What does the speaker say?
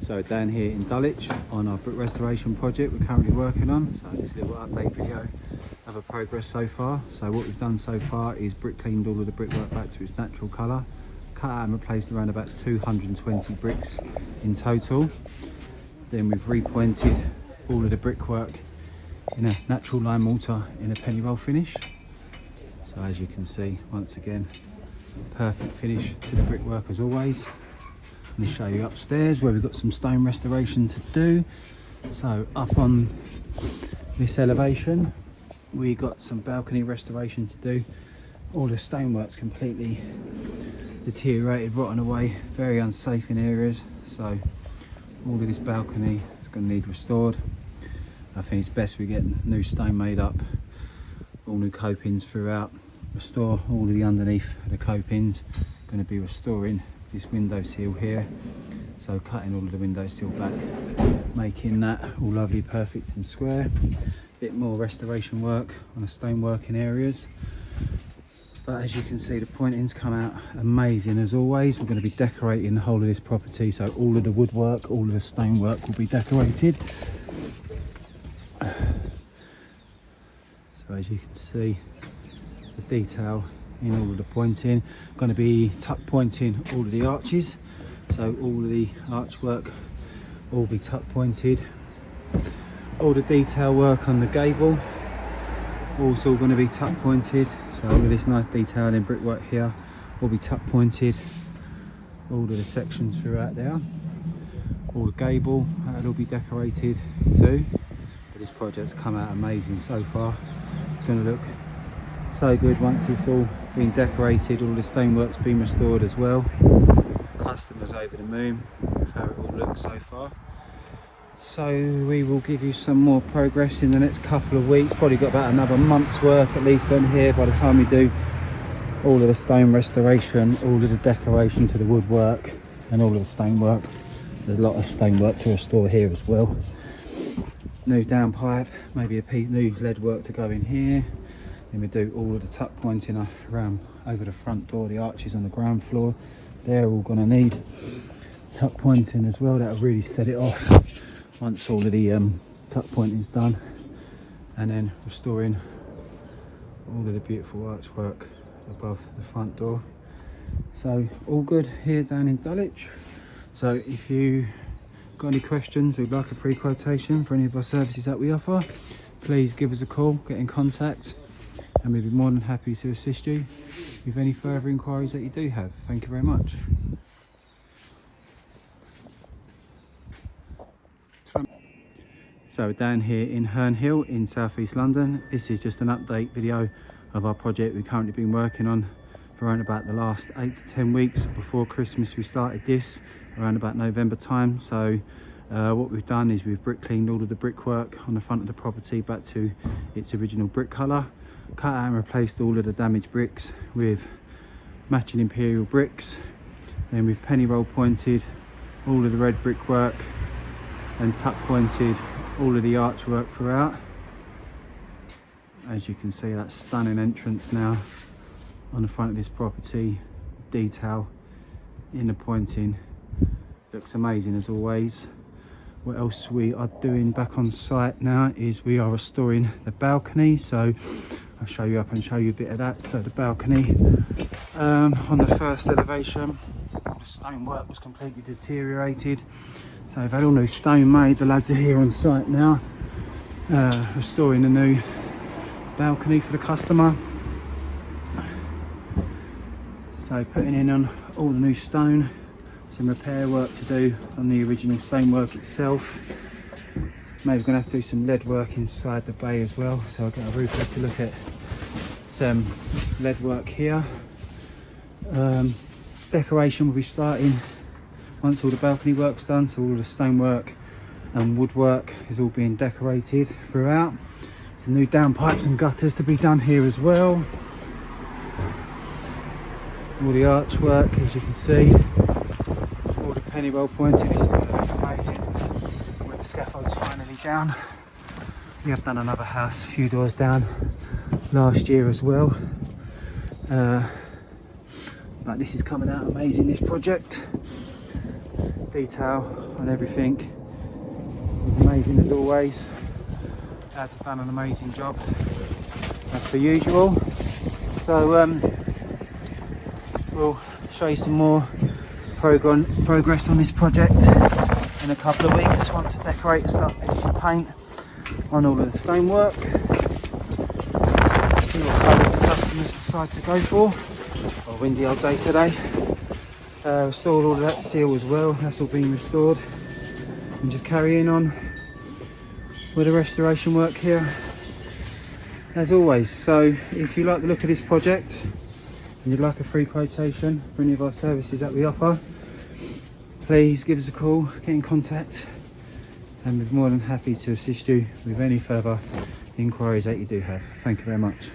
So down here in Dulwich on our brick restoration project we're currently working on. So this little update video of our progress so far. So what we've done so far is brick cleaned all of the brickwork back to its natural colour, cut out and replaced around about 220 bricks in total. Then we've repointed all of the brickwork in a natural lime mortar in a penny roll finish. So as you can see, once again, perfect finish to the brickwork as always. I'm going to show you upstairs where we've got some stone restoration to do. So up on this elevation we got some balcony restoration to do. All the stonework's completely deteriorated, rotten away, very unsafe in areas, so all of this balcony is going to need restored. I think it's best we get new stone made up, all new copings throughout, restore all of the underneath of the copings. Going to be restoring this window sill here, so cutting all of the window sill back, making that all lovely, perfect and square. Bit more restoration work on the stonework in areas, but as you can see the pointing's come out amazing as always. We're going to be decorating the whole of this property, so all of the woodwork, all of the stonework will be decorated. So as you can see the detail in all of the pointing. Going to be tuck pointing all of the arches, so all of the archwork will be tuck pointed. All the detail work on the gable also going to be tuck pointed, so all of this nice detail in brickwork here will be tuck pointed. All of the sections throughout there, all the gable, that'll be decorated too. But this project's come out amazing so far. It's going to look so good once it's all been decorated. All the stonework's been restored as well. Customers over the moon with how it all looks so far. So we will give you some more progress in the next couple of weeks. Probably got about another month's work at least on here by the time we do all of the stone restoration, all of the decoration to the woodwork and all of the stonework. There's a lot of stonework to restore here as well. New downpipe, maybe a new lead work to go in here. Then we do all of the tuck pointing around over the front door, the arches on the ground floor. They're all going to need tuck pointing as well. That'll really set it off once all of the tuck pointing's done. And then restoring all of the beautiful archwork above the front door. So all good here down in Dulwich. So if you got any questions or would like a free quotation for any of our services that we offer, please give us a call, get in contact, and we'll be more than happy to assist you with any further inquiries that you do have. Thank you very much. So down here in Herne Hill in southeast London, this is just an update video of our project we've currently been working on for around about the last 8 to 10 weeks. Before Christmas we started this around about November time. So what we've done is we've brick cleaned all of the brickwork on the front of the property back to its original brick colour, cut out and replaced all of the damaged bricks with matching imperial bricks. Then we've penny roll pointed all of the red brickwork and tuck pointed all of the archwork throughout. As you can see, that stunning entrance now on the front of this property, detail in the pointing looks amazing as always. What else we are doing back on site now is we are restoring the balcony, so I'll show you up and show you a bit of that. So the balcony on the first elevation, the stonework was completely deteriorated, so we've had all new stone made. The lads are here on site now restoring the new balcony for the customer. So putting in on all the new stone, some repair work to do on the original stonework itself. Maybe going to have to do some lead work inside the bay as well, so I'll get a roofer to look at some lead work here. Decoration will be starting once all the balcony work's done, so all the stonework and woodwork is all being decorated throughout. Some new downpipes and gutters to be done here as well. All the archwork, as you can see, all the penny roll pointing. This is going to look amazing when the scaffold's finally down. We have done another house a few doors down last year as well, but this is coming out amazing, this project. detail on everything is amazing as always. Lads have done an amazing job as per usual. So we'll show you some more progress on this project in a couple of weeks once the decorators start putting some paint on all of the stonework. See what colours the customers decide to go for. A windy old day today. Restored all of that steel as well, that's all been restored. And just carrying on with the restoration work here as always. So if you like the look of this project and you'd like a free quotation for any of our services that we offer, please give us a call, get in contact, and we're more than happy to assist you with any further inquiries that you do have. Thank you very much.